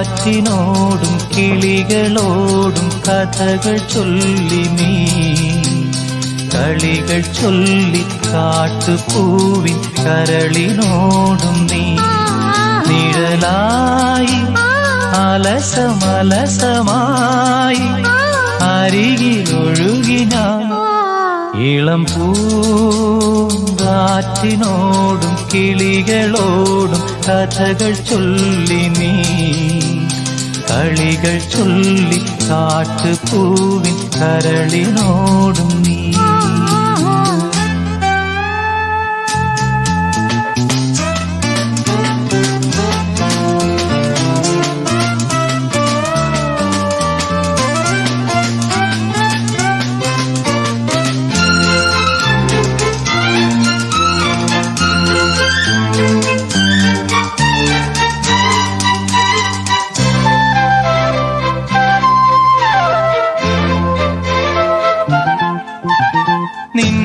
കാറ്റിനോടും കിളികളോടും കഥകൾ ചൊല്ലി നീ കളികൾ ചൊല്ലി കാട്ടുപൂവിൻ കരളിനോടും നീ നിഴലായി അലസമലസമായി അരികിലൊഴുകി ഞാൻ ഇളം പൂങ്കാറ്റിനോടും കിളികളോടും കഥകൾ ചൊല്ലി നീ കളികൾ ചൊല്ലി കാട്ടുപൂവിൻ കരളിനോടും നീ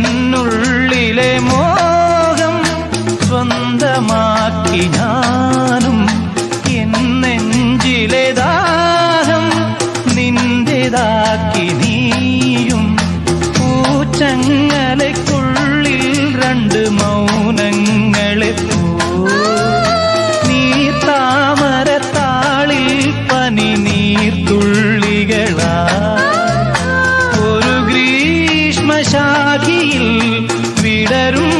നിന്നുള്ളിലെ മോഹം സ്വന്തമാക്കി ഞാനും എന്നെഞ്ചിലെ ദാഹം നിന്റേതാക്കി നീയും പൂച്ചങ്ങലയ്ക്കുള്ളിൽ രണ്ട് മൗനങ്ങളെ നീ താമരത്താളിൽ പനി നീർത്തുള്ളികളാ ശാഖിയിൽ വിടരും